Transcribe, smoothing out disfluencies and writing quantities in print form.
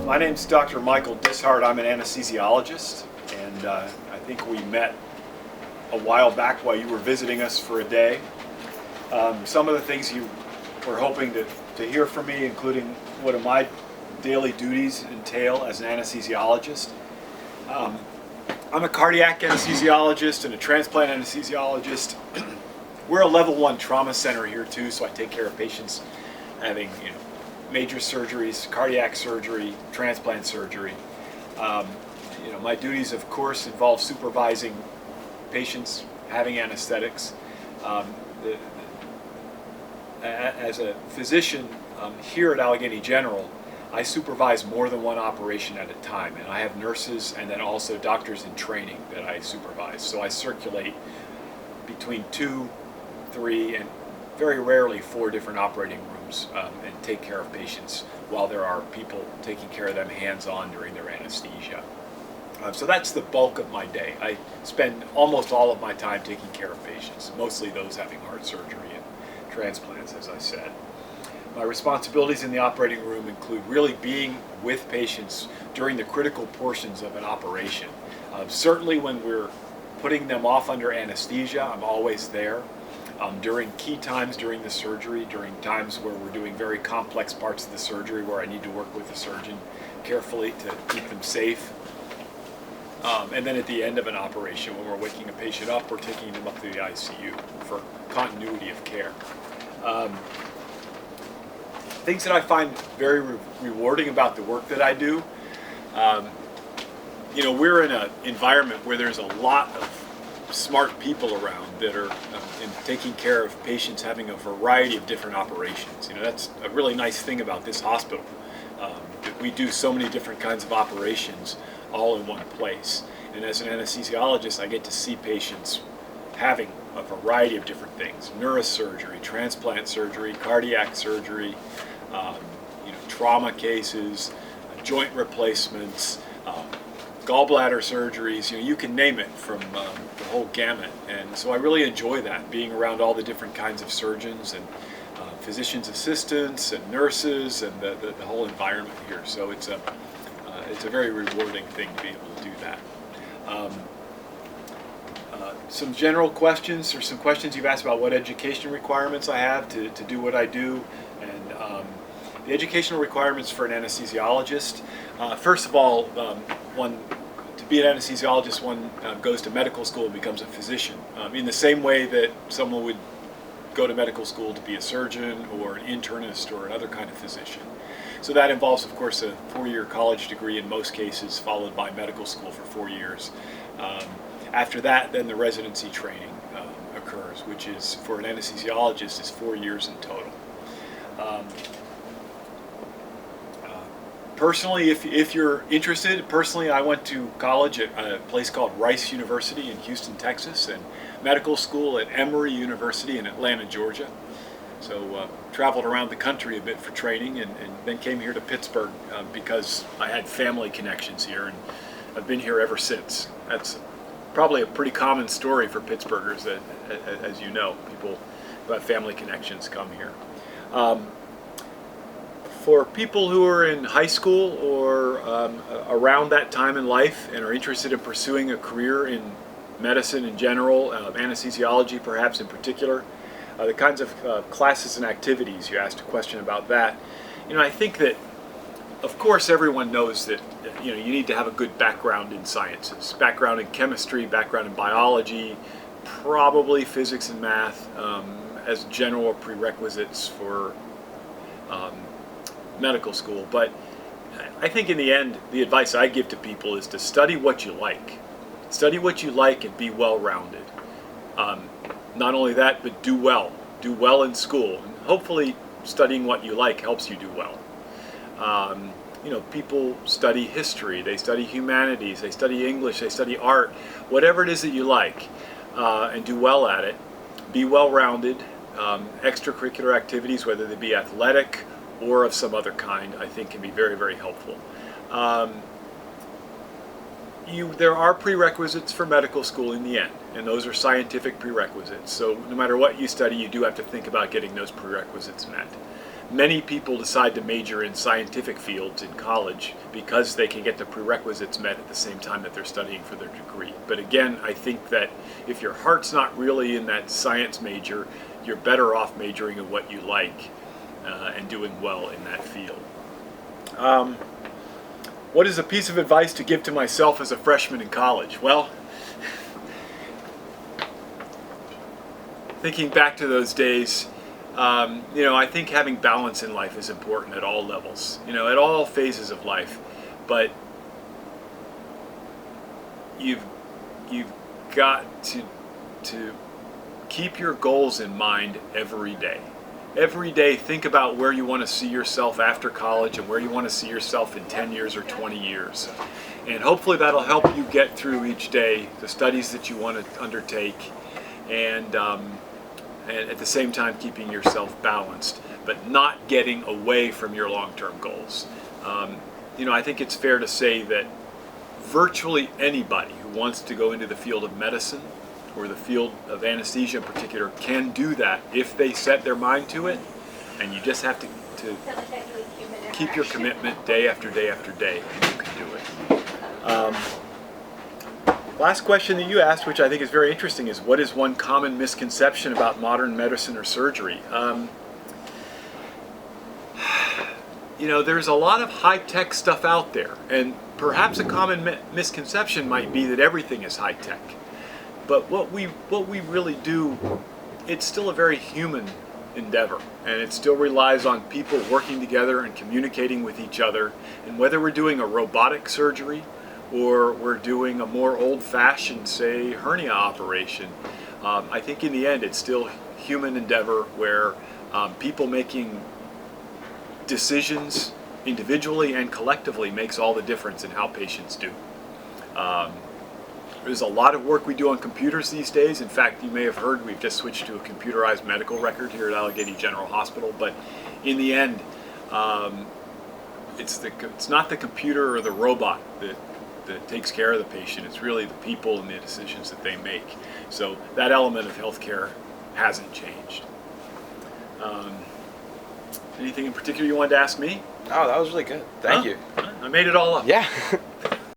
My name's Dr. Michael Dishart. I'm an anesthesiologist, and I think we met a while back while you were visiting us for a day. Some of the things you were hoping to hear from me, including what my daily duties entail as an anesthesiologist. I'm a cardiac anesthesiologist and a transplant anesthesiologist. We're a level 1 trauma center here too, so I take care of patients having major surgeries, cardiac surgery, transplant surgery. My duties, of course, involve supervising patients having anesthetics. As a physician here at Allegheny General, I supervise more than one operation at a time, and I have nurses and then also doctors in training that I supervise. So I circulate between 2, 3, and very rarely 4 different operating rooms and take care of patients while there are people taking care of them hands-on during their anesthesia. So that's the bulk of my day. I spend almost all of my time taking care of patients, mostly those having heart surgery and transplants, as I said. My responsibilities in the operating room include really being with patients during the critical portions of an operation. Certainly when we're putting them off under anesthesia, I'm always there. During key times during the surgery, during times where we're doing very complex parts of the surgery where I need to work with the surgeon carefully to keep them safe. And then at the end of an operation, when we're waking a patient up or taking them up to the ICU for continuity of care. Things that I find very rewarding about the work that I do, we're in an environment where there's a lot of smart people around that are taking care of patients having a variety of different operations. That's a really nice thing about this hospital, that we do so many different kinds of operations all in one place. And as an anesthesiologist, I get to see patients having a variety of different things: neurosurgery, transplant surgery, cardiac surgery, trauma cases, joint replacements, gallbladder surgeries, you can name it, from the whole gamut. And so I really enjoy that, being around all the different kinds of surgeons and physician's assistants and nurses and the whole environment here. So it's a very rewarding thing to be able to do that. Some general questions, or some questions you've asked about what education requirements I have to do what I do, and the educational requirements for an anesthesiologist. First of all, to be an anesthesiologist, one goes to medical school and becomes a physician, in the same way that someone would go to medical school to be a surgeon or an internist or another kind of physician. So that involves, of course, a 4-year college degree in most cases, followed by medical school for 4 years. After that, then the residency training occurs, which is, for an anesthesiologist, is 4 years in total. Personally, if you're interested, I went to college at a place called Rice University in Houston, Texas, and medical school at Emory University in Atlanta, Georgia. So traveled around the country a bit for training, and then came here to Pittsburgh because I had family connections here, and I've been here ever since. That's probably a pretty common story for Pittsburghers, as you know. People who have family connections come here. For people who are in high school or around that time in life and are interested in pursuing a career in medicine in general, anesthesiology perhaps in particular, the kinds of classes and activities, you asked a question about that. I think that, of course, everyone knows that you need to have a good background in sciences, background in chemistry, background in biology, probably physics and math as general prerequisites for medical school. But I think in the end, the advice I give to people is to study what you like. Study what you like and be well-rounded. Not only that, but do well. Do well in school. And hopefully studying what you like helps you do well. People study history, they study humanities, they study English, they study art, whatever it is that you like, and do well at it. Be well-rounded. Extracurricular activities, whether they be athletic or of some other kind, I think can be very, very helpful. There are prerequisites for medical school in the end, and those are scientific prerequisites. So no matter what you study, you do have to think about getting those prerequisites met. Many people decide to major in scientific fields in college because they can get the prerequisites met at the same time that they're studying for their degree. But again, I think that if your heart's not really in that science major, you're better off majoring in what you like and doing well in that field. What is a piece of advice to give to myself as a freshman in college? Well, thinking back to those days, I think having balance in life is important at all levels, at all phases of life. But you've got to keep your goals in mind every day. Every day, think about where you want to see yourself after college and where you want to see yourself in 10 years or 20 years. And hopefully that'll help you get through each day, the studies that you want to undertake, and at the same time keeping yourself balanced, but not getting away from your long-term goals. I think it's fair to say that virtually anybody who wants to go into the field of medicine or the field of anesthesia in particular can do that if they set their mind to it, and you just have to keep your commitment day after day after day, and you can do it. Last question that you asked, which I think is very interesting, is what is one common misconception about modern medicine or surgery? There's a lot of high-tech stuff out there, and perhaps a common misconception might be that everything is high-tech. But what we really do, it's still a very human endeavor, and it still relies on people working together and communicating with each other. And whether we're doing a robotic surgery or we're doing a more old-fashioned, say, hernia operation, I think in the end it's still human endeavor where people making decisions individually and collectively makes all the difference in how patients do. There's a lot of work we do on computers these days. In fact, you may have heard we've just switched to a computerized medical record here at Allegheny General Hospital. But in the end, it's not the computer or the robot that takes care of the patient. It's really the people and the decisions that they make. So that element of healthcare hasn't changed. Anything in particular you wanted to ask me? Oh, that was really good. Thank you. I made it all up. Yeah.